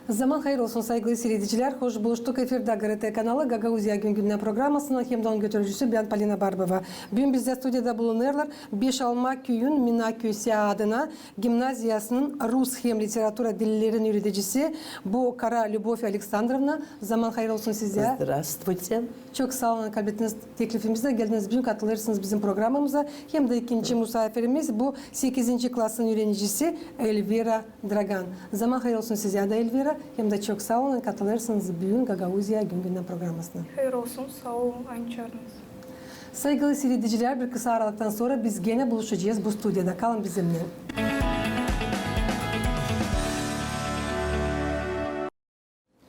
Zaman hayır olsun saygılı seyirciler. Hoş buluştuk efirde GRT kanalı Gagauzya Gün programmasının hem de onun götürücüsü ben Polina Barbova. Bugün bizde stüdyoda bulunurlar. Beşalma Köyün Minaköyse adına gimnaziyasının Rus hem literatura dillerin yöneticisi bu Kara Любовь Alexandrovna. Zaman hayır olsun size. Здравствуйте. Çok sağ olun kabul ettiniz teklifimizde. Geldiniz bugün katılırsınız bizim programımıza. Hem de ikinci misafirimiz bu 8. klasın öğrencisi Elvira Dragan. Zaman hayır olsun size de Elvira. Hem de çok sağ olun katılırsınız bugün Gagauzya Gün programmasına. Hayır olsun, sağ olun, aynı çağırınız. Saygılı seyirciler, bir kısa aralıktan sonra biz gene buluşacağız bu stüdyoda. Kalın bizimle.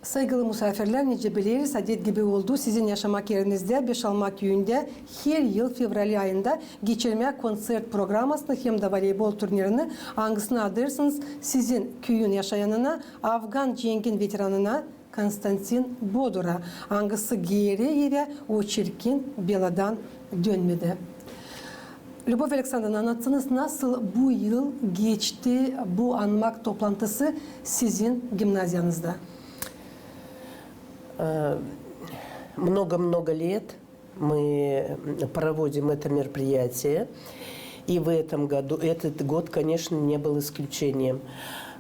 Saygılı misafirler, nice biliriz, adet gibi oldu. Sizin yaşamak yerinizde Beşalma Köyü'nde her yıl Fevral ayında geçirmeye konser programmasını hem de voleybol turnirini hangisini adırsınız sizin köyün yaşayanına, Afgan Cengin veteranına, Konstantin Bodur'a, hangisi geri ve o çirkin beladan dönmedi. Любовь Alexandrovna, anlattınız nasıl bu yıl geçti bu anmak toplantısı sizin gimnaziyanızda? Много-много лет мы проводим это мероприятие, и в этом году, этот год, конечно, не был исключением.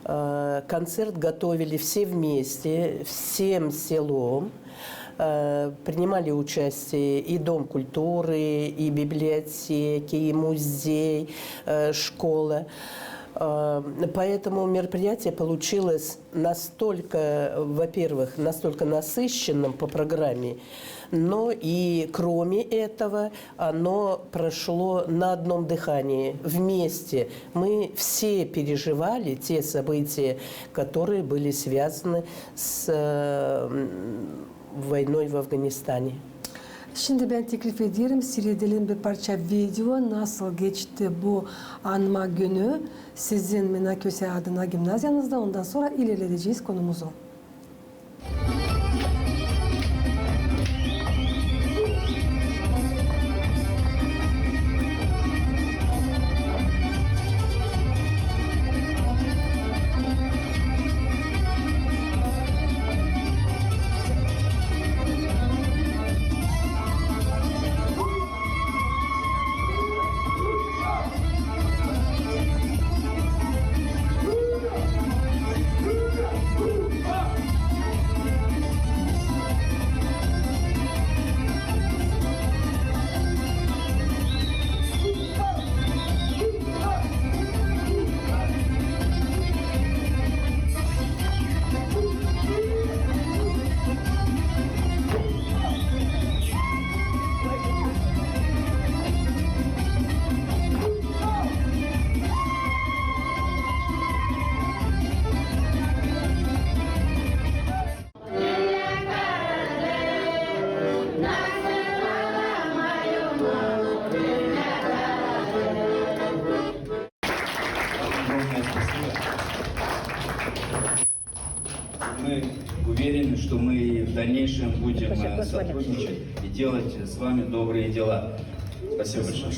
Концерт готовили все вместе, всем селом, принимали участие и Дом культуры, и библиотеки, и музей, школа. Поэтому мероприятие получилось настолько, во-первых, настолько насыщенным по программе, но и кроме этого оно прошло на одном дыхании. Вместе мы все переживали те события, которые были связаны с войной в Афганистане. Şimdi ben teklif ederim, seyredelim bir parça video nasıl geçti bu anma günü sizin Minaköyse adına gimnaziyanızda. Ondan sonra ilerleyeceğiz konumuzu. Мы уверены, что мы в дальнейшем будем сотрудничать и делать с вами добрые дела. Спасибо большое.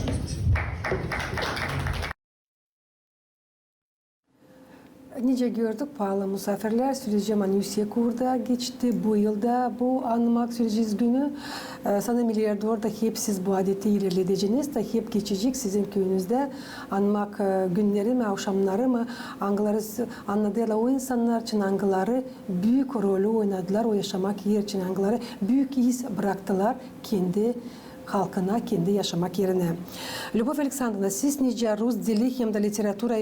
Nice gördük pahalı misafirler. Süreci yüksek orada geçti bu yılda bu anmak süreceğiz günü. Sana milyarda orada hep siz bu adeti ilerleyeceğiniz de hep geçecek sizin köyünüzde anmak günleri mi, akşamları mı anladılar o insanlar için angıları büyük rolü oynadılar o yaşamak yer için angıları büyük iz bıraktılar kendi halkına, kendi yaşamak yerine. Любовь Alexandrovna, siz nice Rus dili hem de literatura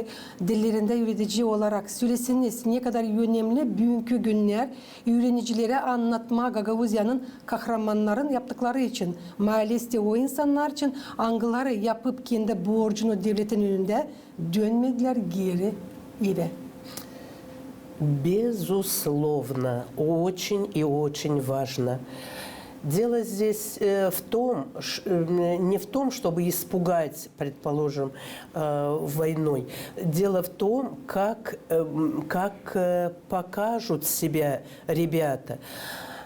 dillerinde öğretici olarak söyleseniz ne kadar önemli bugünkü günler öğrencilere anlatma Gagauzya'nın kahramanların yaptıkları için, maalesef o insanlar için angıları yapıp kendi borcunu devletin önünde dönmediler geri eve. Безусловно, очень и очень важно. Дело здесь в том, не в том, чтобы испугать, предположим, войной. Дело в том, как покажут себя ребята.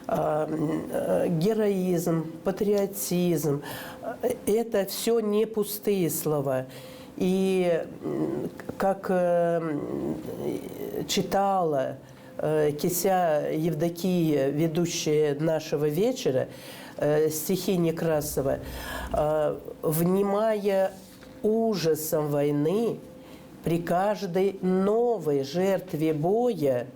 Героизм, патриотизм – это все не пустые слова. И как читала Кися Евдокия, ведущая нашего вечера, стихи Некрасова, внимая ужасом войны, при каждой новой жертве боя,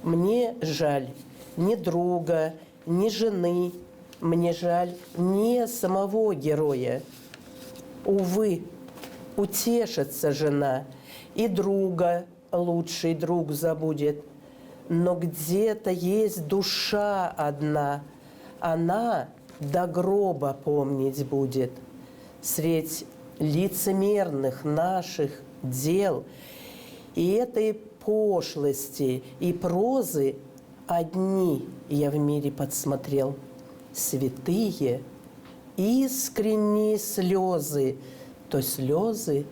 мне жаль ни друга, ни жены, мне жаль не самого героя. Увы, утешится жена, и друга лучший друг забудет. Но где-то есть душа одна, она до гроба помнить будет. Средь лицемерных наших дел и этой пошлости и прозы одни я в мире подсмотрел. Святые, искренние слезы, то слезы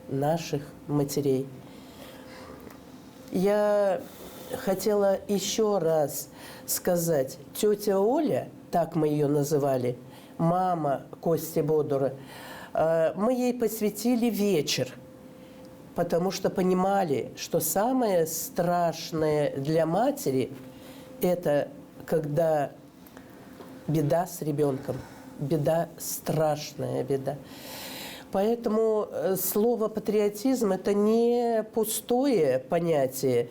наших матерей. Я хотела еще раз сказать, тетя Оля, так мы ее называли, мама Кости Бодура, мы ей посвятили вечер, потому что понимали, что самое страшное для матери – это когда беда с ребенком, беда, страшная беда. Поэтому слово патриотизм – это не пустое понятие.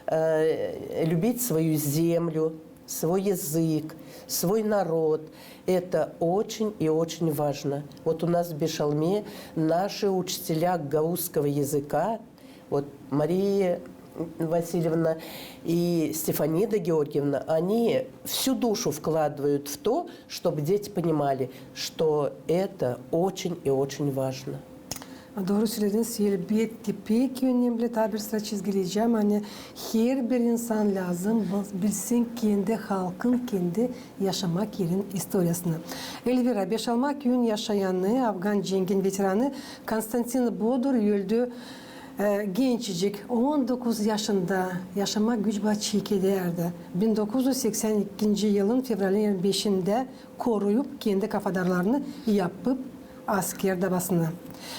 Любить свою землю, свой язык, свой народ – это очень и очень важно. Вот у нас в Бешалме наши учителя гаузского языка, вот Мария Васильевна и Стефанида Георгиевна, они всю душу вкладывают в то, чтобы дети понимали, что это очень и очень важно. Doğru söylediniz. Elbette pek önemli tabir sıra çizgileyeceğim. Hani her bir insan lazım bilsin kendi halkın, kendi yaşamak yerin historiasını. Elvira Beşalmak gün yaşayanı, Afgan Cengin veteranı Konstantin Bodur öldü. Gençcik 19 yaşında yaşama güç çekilirdi. 1982 yılın fevralin 5'inde koruyup kendi kafadarlarını yapıp asker davasını.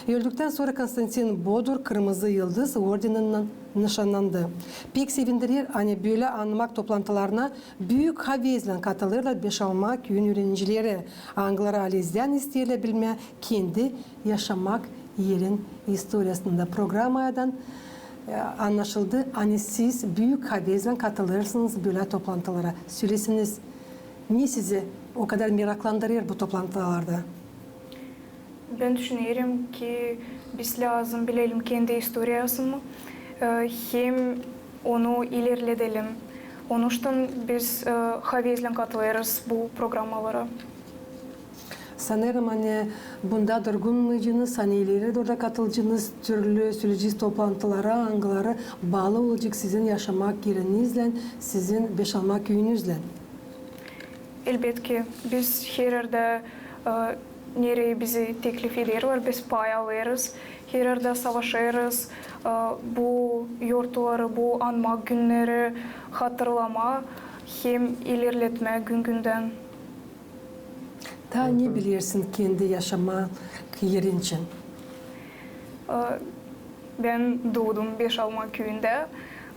Öldükten sonra Konstantin Bodur Kırmızı Yıldız ordeninden nişanlandı. Pek sevindirir, hani böyle anmak toplantılarına büyük havezle katılırlar. Beşalmak gün öğrencileri Anglara Aliz'den isteyebilme kendi yaşamak yerin historiasında programdan anlaşıldı. Hani siz büyük havezle katılırsınız böyle toplantılara. Söylesiniz, niye sizi o kadar meraklandırır bu toplantılarda? Ben düşünüyorum ki biz lazım bilelim kendi historiasını, hem onu ilerletelim. Onun için biz havezle katılırız bu programalara. Sanırım hani bunda durgunluğunuz, hani ileri doğru katılacağınız türlü süreci toplantılara, anglara bağlı olacak sizin yaşamak yerinizle, sizin Beşalmak köyünüzle. Elbette biz her yerde nereye bizi teklif ederler, biz pay alırız, her yerde savaşırız, bu yurtları, bu anmak günleri hatırlama, hem ilerletme gün günden. Ta ne bilirsin kendi yaşamak yerin için? Ben doğdum Beşalmak köyünde.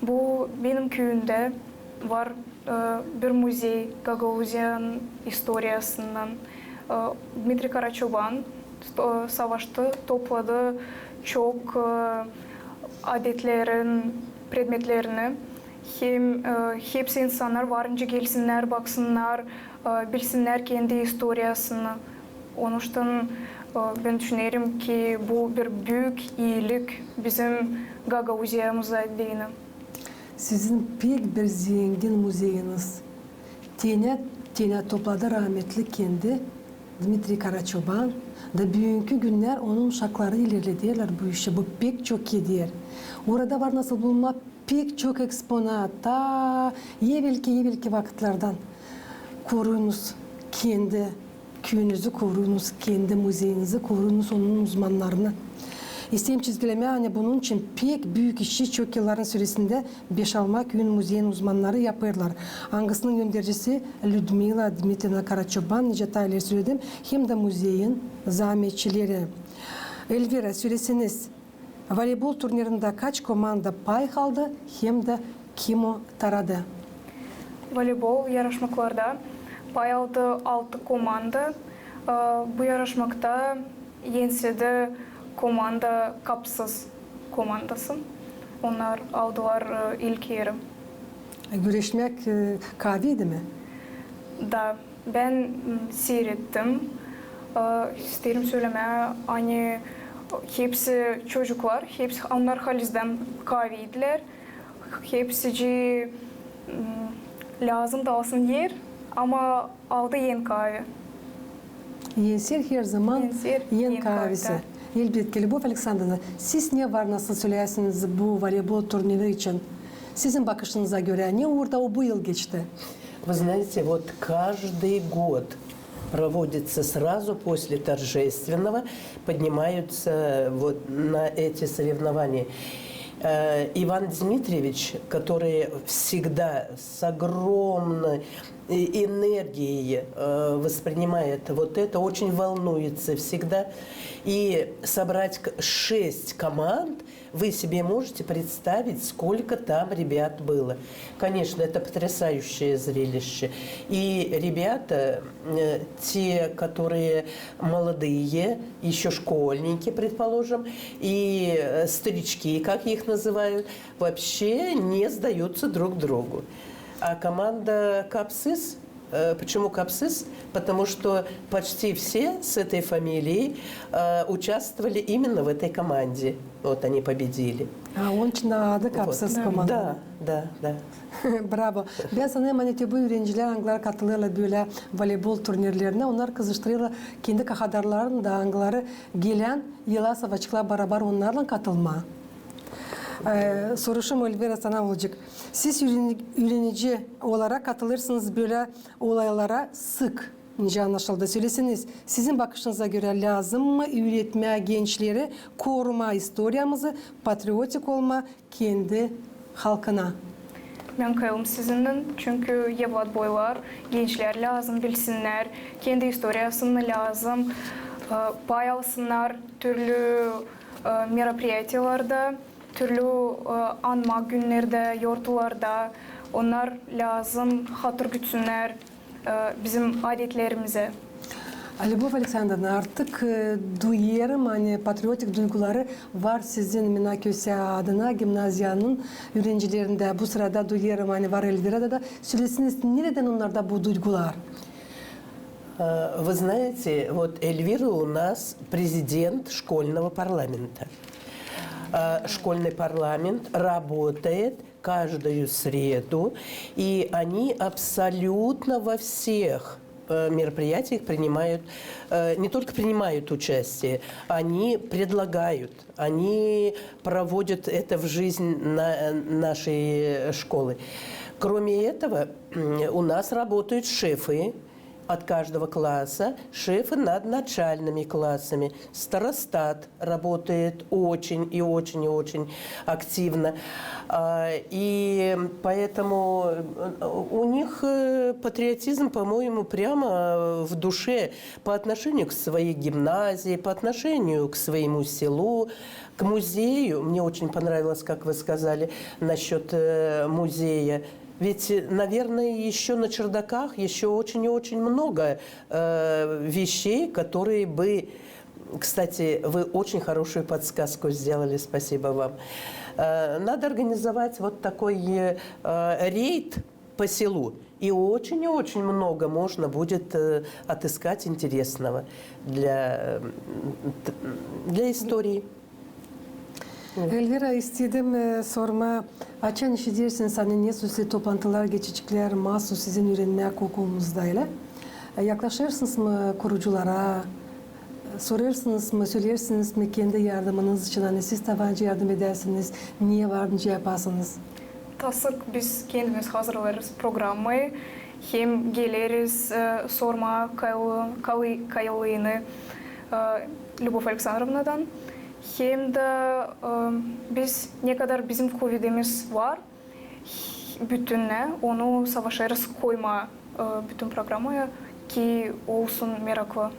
Bu benim köyümde var bir müze Gagauzyan historiasından. Dmitri Karaçoban savaştı, topladı çok adetlerin, predmetlerini. Hem hepsi insanlar varınca gelsinler, baksınlar, bilsinler kendi historiasını. Onun için ben düşünüyorum ki bu bir büyük iyilik bizim Gagauzya'mıza değil. Sizin pek bir zengin müzeyiniz. Tene topladı rahmetli kendi Dmitri Karaçoban. Da bugünkü günler onun uşakları ilerlediler bu işi. Bu pek çok iyidir. Orada var nasıl bulma pek çok eksponat. Ta evvelki vakitlerden koruyunuz kendi köyünüzü, koruyunuz kendi müzeyinizi, koruyunuz onun uzmanlarını. İsteyim çizgileme hani bunun için pek büyük işi çok yılların süresinde Beşalmak köyün müzeyin uzmanları yapıyorlar. Hangisinin göndericisi Lyudmila Dmitriyevna Karaçoban, nice detayları söyledim. Hem de müzeyin zahmetçileri. Elvira söyleseniz, voleybol turnirinde kaç komanda pay aldı hem de Кимо тарады? Волейбол yarışmaklарда паялды 6 команда. Bu yarışmakta yenседі команда Капсыз командасы. Onlar aldılar ilk yeri. Güreşmek kaviydi mi? Da, ben seyrettim. İsterim söylemeye, hani hepsi çocuklar, hepsi onlar halizden kaviydiler. Hepsi lazım da alsın yer ama aldı yen kavi. Yenser her zaman Yenser, yen yen kahvesi. kahve. Elbette Любовь Alexandrovna, siz ne var nasıl söylersiniz bu voleybol turniri için? Sizin bakışınıza göre ne orada bu yıl geçti? Вы знаете, вот каждый год проводится сразу после торжественного, поднимаются вот на эти соревнования. Иван Дмитриевич, который всегда с огромной энергией воспринимает вот это, очень волнуется всегда. И собрать 6 команд, вы себе можете представить, сколько там ребят было. Конечно, это потрясающее зрелище. И ребята, те, которые молодые, еще школьники, предположим, и старички, как их называют, вообще не сдаются друг другу. А команда «Капсыз», почему «Капсыз»? Потому что почти все с этой фамилией участвовали именно в этой команде. Вот они победили. Onun için adı Kapsız komanda. Да. Bravo. Ben sanırım hani bu öğrenciler Anglara katılıyorlar böyle voleybol turnirlerine. Onlar kızıştırıyorlar kendi kahadarlarını da Anglara gelen yıla savaşçılar beraber onlarla katılma. Soruşum Elvira sana olacak. Siz öğrenici olarak katılırsınız böyle olaylara sık. Nice anlaşıldı. Söylesiniz. Sizin bakışınıza göre lazım mı öğretmeye gençleri koruma historiyamızı, patriotik olma kendi halkına? Ben kayılım sizinden çünkü yavad boylar, gençler lazım bilsinler, kendi historiyasını lazım, pay alsınlar türlü merapiyatiyalarda, türlü anma günlerde, yortularda, onlar lazım hatır gütsünler bizim adetlerimize. Любовь Alexandrovna artık duyuyorum hani patriotik duyguları var sizin Minaköse adına gimnaziyanın öğrencilerinde bu sırada duyuyorum hani var Elvira'da da söylesiniz nereden onlarda bu duygular? Вы знаете, вот Эльвира у нас президент школьного парламента. Школьный парламент работает каждую среду, и они абсолютно во всех мероприятиях принимают, не только принимают участие, они предлагают, они проводят это в жизнь нашей школы. Кроме этого, у нас работают шефы от каждого класса, шефы над начальными классами. Старостат работает очень и очень и очень активно. И поэтому у них патриотизм, по-моему, прямо в душе по отношению к своей гимназии, по отношению к своему селу, к музею. Мне очень понравилось, как вы сказали, насчет музея. Ведь, наверное, еще на чердаках еще очень и очень много вещей, которые бы... Кстати, вы очень хорошую подсказку сделали, спасибо вам. Надо организовать вот такой рейд по селу. И очень много можно будет отыскать интересного для истории. Elvira istedim sorma. Açan işi dersiniz hani ne sosyal toplantılar, geçişikler, mahsus sizin öğrenmek okulunuzdayla. Yaklaşırsınız mı kuruculara? Sorarsınız mı, söylersiniz mi kendi yardımınız için? Hani siz tabanca yardım edersiniz, niye vardınca yaparsınız? Tasık biz kendimiz hazırlarız programı. Hem geliriz sorma kayılığını Любовь Alexandrovna'dan. Hem de biz ne kadar bizim Covid'imiz var, bütünle onu savaşırız koyma bütün programı ki olsun meraklı.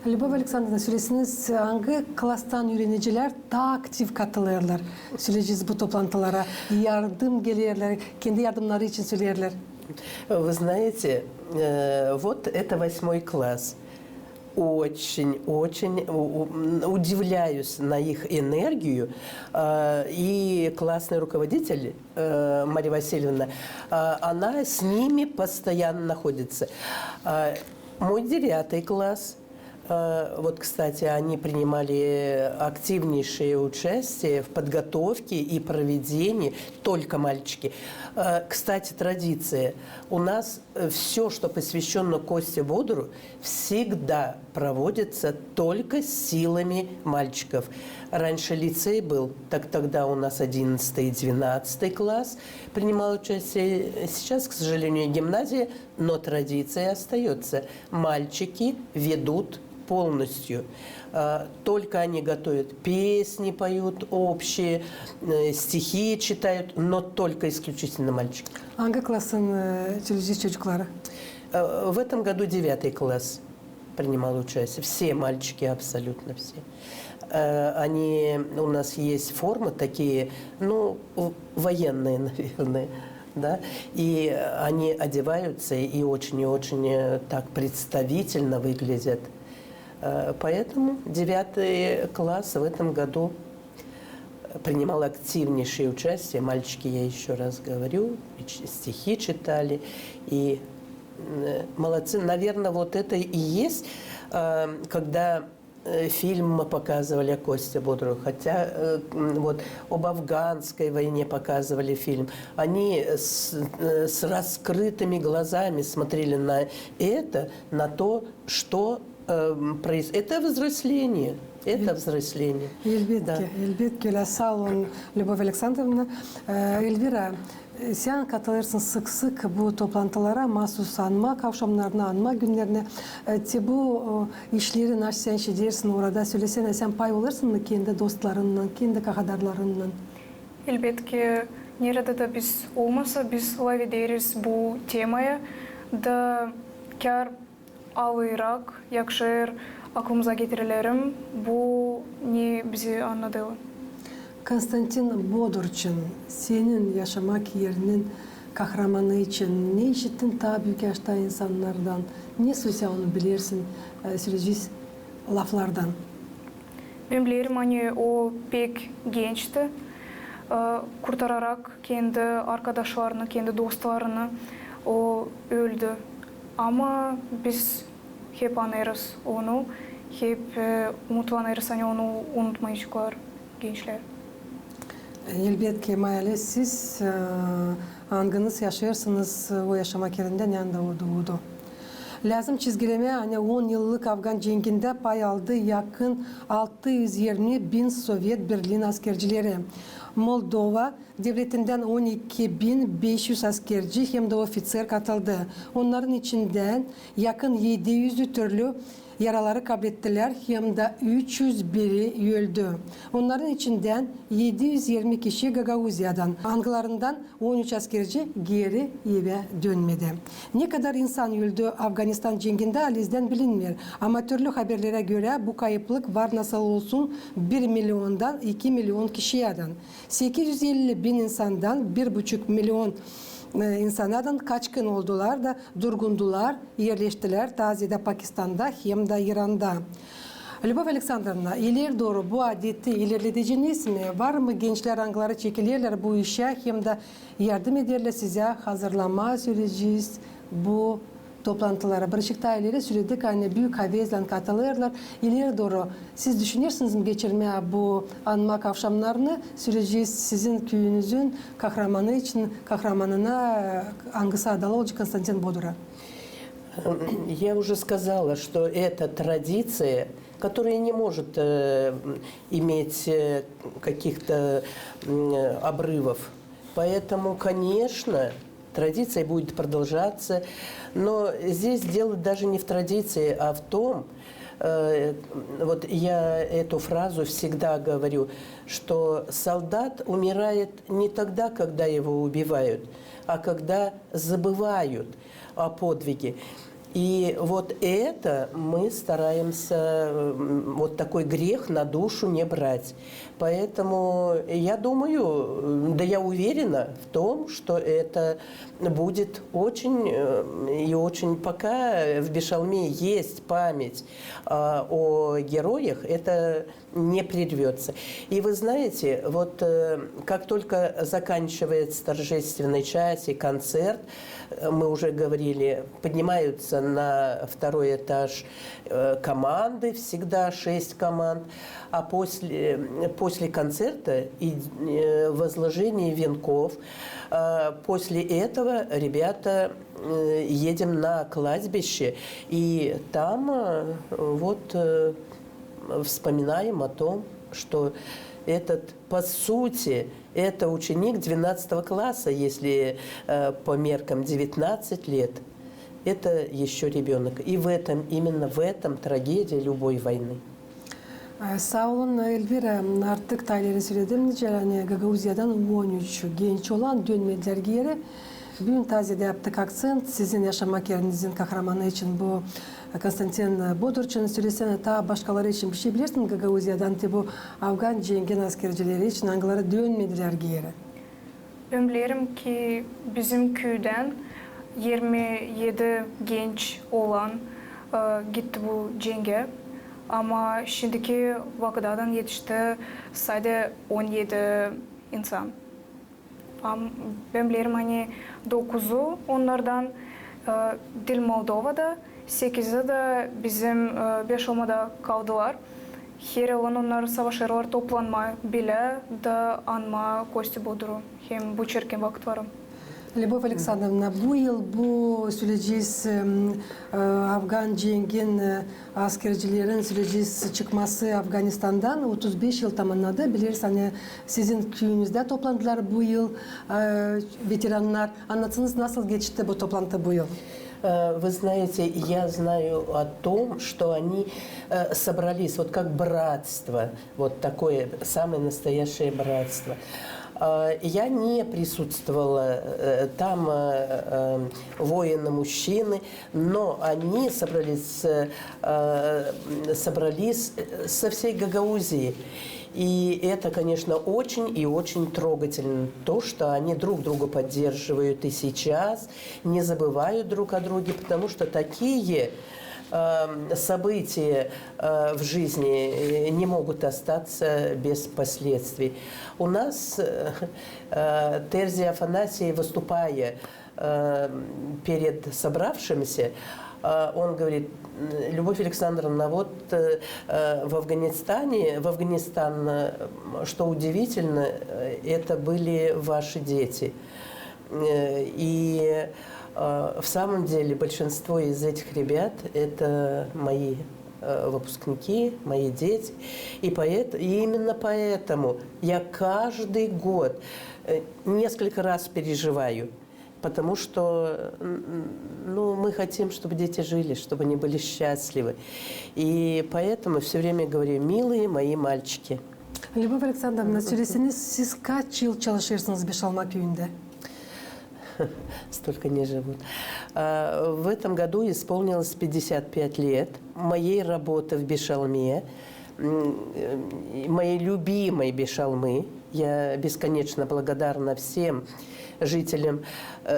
Любовь Александровна, söylesiniz hangi klastan öğrenciler daha aktif katılırlar? Söyleyeceğiz bu toplantılara. Yardım gelirler, kendi yardımları için söylerler. Вы знаете, вот это 8 класс. Очень удивляюсь на их энергию. И классный руководитель Мария Васильевна, она с ними постоянно находится. Мой 9 класс. Вот, кстати, они принимали активнейшее участие в подготовке и проведении, только мальчики. Кстати, традиция. У нас все, что посвящено Косте Бодуру, всегда проводится только силами мальчиков. Раньше лицей был, так тогда у нас 11 и 12 класс принимал участие. Сейчас, к сожалению, гимназия, но традиция остается. Мальчики ведут полностью. Только они готовят песни, поют общие, стихи читают, но только исключительно мальчики. Hangi klasın söyleyeceğiz çocuklara? В этом году 9 класс принимал участие. Все мальчики, абсолютно все. Они, у нас есть формы такие, ну, военные, наверное, да, и они одеваются и очень так представительно выглядят. Поэтому 9 класс в этом году принимал активнейшее участие. Мальчики, я еще раз говорю, стихи читали. И молодцы. Наверное, вот это и есть, когда фильм мы показывали о Косте Бодуру, хотя вот об афганской войне показывали фильм. Они с раскрытыми глазами смотрели на то, что это взросление. Это взросление. Elbette öyle. Sağ olun Любовь Alexandrovna. Elvira, sen katılırsın sık sık bu toplantılara, mahsus anma, kavşamlarına anma günlerine. Bu işleri nasıl sen şedersin orada söylesene, sen pay olursun mu kendi dostlarından, kendi kakadarlarından? Elbette nerede de biz olmasa biz olabiliriz bu temaya da kar alıyrak, yakşır aklımıza getirilerim bu ne bizi anladı. Konstantin Bodur için, senin yaşamak yerinin kahramanı için ne işittin ta büyük yaşta insanlardan? Ne söylese onu bilirsin, söyleyeceğiz laflardan. Ben bilirim hani o pek gençti. Kurtararak kendi arkadaşlarını, kendi dostlarını o öldü. Ama biz hep anlarız onu, hep umutlanırız hani onu unutmayacaklar gençler. Elbette Mayale, siz hanginiz yaşıyorsunuz o yaşamak yerinden yanında olduğu. Lazım çizgileme hani 10 yıllık Afgan cenginde pay aldı yakın 620 bin Sovyet Birliği askercileri. Moldova devletinden 12.500 askerci hem de ofiser katıldı. Onların içinden yakın 700 türlü yaraları kaybettiler hem de 301'i öldü. Onların içinden 720 kişi Gagauzya'dan, Anglarından 13 askerci geri eve dönmedi. Ne kadar insan öldü Afganistan cenginde Aliz'den bilinmiyor. Ama türlü haberlere göre bu kayıplık var nasıl olsun 1 milyondan 2 milyon kişiyeden. 850 bin insandan 1,5 milyon insanlardan kaçkın oldular da durgundular, yerleştiler tazede Pakistan'da hem de İran'da. Любовь Alexandrovna, ileri doğru bu adeti ilerleteceğiniz mi? Var mı gençler angları çekilirler bu işe hem de yardım ederler size hazırlama süreceğiz bu toplantılara. Barışık aileleri süredik hani büyük hevetle katılırlar. İleri doğru siz düşünüyorsunuz mu geçirmeye bu anma kavşamlarını süreceğiz sizin köyünüzün kahramanı için kahramanına hangisi adalı olacak Konstantin Bodur'a? Я уже сказала, что это традиция, которая не может иметь каких-то обрывов. Поэтому, конечно, традиция будет продолжаться. Но здесь дело даже не в традиции, а в том, вот я эту фразу всегда говорю, что солдат умирает не тогда, когда его убивают, а когда забывают о подвиге. И вот это мы стараемся, вот такой грех на душу не брать. Поэтому я думаю, да я уверена в том, что это будет очень и очень, пока в Бешалме есть память о героях, это не прервется. И вы знаете, вот как только заканчивается торжественный час и концерт, мы уже говорили, поднимаются на второй этаж команды, всегда 6 команд, а после концерта и возложения венков, после этого, ребята, едем на кладбище, и там вот вспоминаем о том, что этот, по сути, это ученик 12 класса, если по меркам 19 лет, это еще ребенок. И в этом, именно в этом трагедия любой войны. Sağ olun Elvira. Artık Tayler'e söyledim. Yani Gagavuzya'dan 13 genç olan dönmediler geri. Bugün tazede yaptık akcent. Sizin yaşamak yerinizin kahramanı için bu Konstantin Bodurçu'nun söylesene ta başkaları için bir şey bilirsin Gagavuzya'dan bu Afgan cengen askercileri için hangileri dönmediler geri? Ben bilirim ki bizim köyden 27 genç olan gitti bu cenge. Ama şimdiki vakıdadan yetişti sadece 17 insan. Ben bilirim hani 9'u onlardan Dil Moldova'da, 8'i de bizim Beşalma'da kaldılar. Her yıl onlar savaşırlar toplanma bile de anma Kosti Bodur'u. Hem bu çirkin vakit varım. Любовь Александровна, bu yıl bu süreciz Afgan cengin askercilerin süreciz çıkması Afganistan'dan 35 yıl tamamladı. Biliriz hani sizin köyünüzde toplantılar bu yıl veteranlar. Anlatınız nasıl geçti bu toplantı bu yıl? Вы знаете, я знаю о том, что они собрались вот как братство, вот такое самое настоящее братство. Я не присутствовала, там воины-мужчины, но они собрались со всей Гагаузии. И это, конечно, очень и очень трогательно, то, что они друг друга поддерживают и сейчас, не забывают друг о друге, потому что такие события в жизни не могут остаться без последствий. У нас Терзи Афанасий, выступая перед собравшимся, он говорит: Любовь Александровна, вот в Афганистан, что удивительно, это были ваши дети. И в самом деле большинство из этих ребят – это мои выпускники, мои дети. И именно поэтому я каждый год несколько раз переживаю, потому что мы хотим, чтобы дети жили, чтобы они были счастливы. И поэтому все время говорю: милые мои мальчики. Любовь Александровна, söyleseniz siz kaç yıl çalışırsınız Beşalma köyünde? Столько не живут. В этом году исполнилось 55 лет моей работы в Бешалме, моей любимой Бешалмы. Я бесконечно благодарна всем жителям.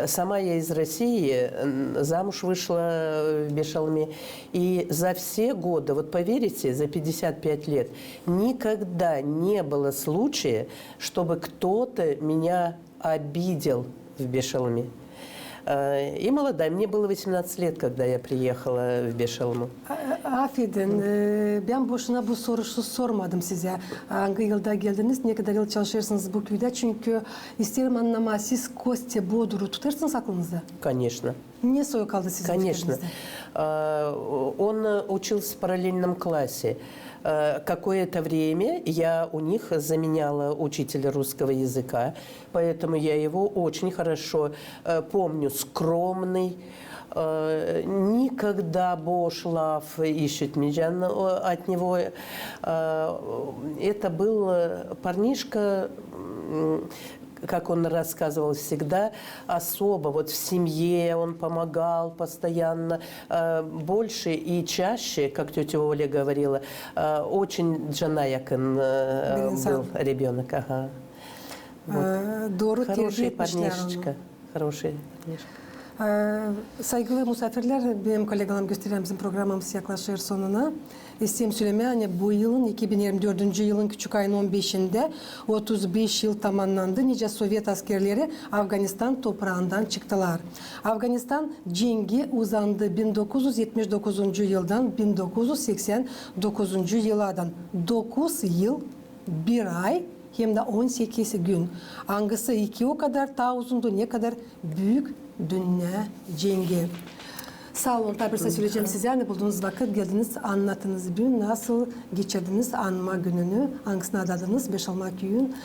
Сама я из России, замуж вышла в Бешалме. И за все годы, вот поверите, за 55 лет, никогда не было случая, чтобы кто-то меня обидел в Бешалме. И молодая. Мне было 18 лет, когда я приехала в Бешалму. Affedin, ben boşuna bu sorusu sormadım size. Hangi yılda geldiniz, ne kadar yıl çalışırsınız bu köyde? Çünkü isterim anlama, siz Kostya Bodur'u tutarsınız aklınızda. Конечно. Niye soy kaldı sizin Конечно. fikrinizde? Он учился в параллельном классе. Какое-то время я у них заменяла учителя русского языка, поэтому я его очень хорошо помню. Скромный, никогда бошлав ищет меня от него. Это был парнишка, как он рассказывал всегда, особо вот в семье он помогал постоянно, больше и чаще, как тетя Оля говорила, очень Джанаякин был ребенок. Ага. Doğru Хороший tercih etmişler парнишечка. Хороший парнишка. Saygılı misafirler, benim kolegalarım gösteren bizim programımız yaklaşır sonuna. İsteyim söylemeye, hani bu yılın 2024 yılın küçük ayın 15'inde 35 yıl tamamlandı. Nice Sovyet askerleri Afganistan toprağından çıktılar. Afganistan cengi uzandı 1979 yıldan 1989 yıladan 9 yıl 1 ay hem de 18 gün. Hangisi iki o kadar daha uzundu, ne kadar büyük dünya cengi. Sağ olun. Tabii söyleyeceğim size. Ne bulduğunuz vakit geldiniz, anlattınız gün. Nasıl geçirdiniz anma gününü, hangisini adadınız? Beşalma köyün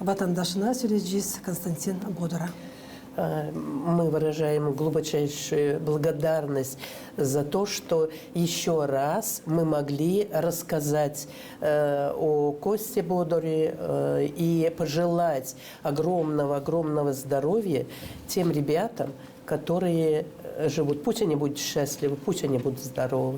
vatandaşına söyleyeceğiz Konstantin Bodor'a. Мы выражаем глубочайшую благодарность за то, что еще раз мы могли рассказать о Косте Бодоре и пожелать огромного здоровья тем ребятам, которые живут. Пусть они будут счастливы, пусть они будут здоровы.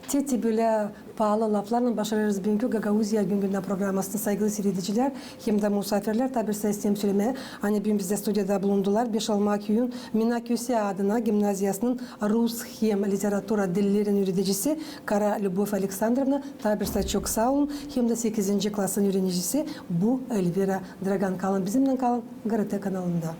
Teti böyle pahalı laflarla başarırız bugünkü Gagauzya Güngü'nün programmasını saygılı seyrediciler hem de misafirler tabi isteyeyim söylemeye. Hani bugün bizde stüdyoda bulundular. Beşalma köyün Minaköse adına gimnaziyasının Rus hem literatura dillerinin öğreticisi Kara Lubov Aleksandrovna. Tabi çok sağ olun. Hem de 8. klasın öğrenicisi bu Elvira Dragan. Kalın bizimle kalın. GRT kanalında.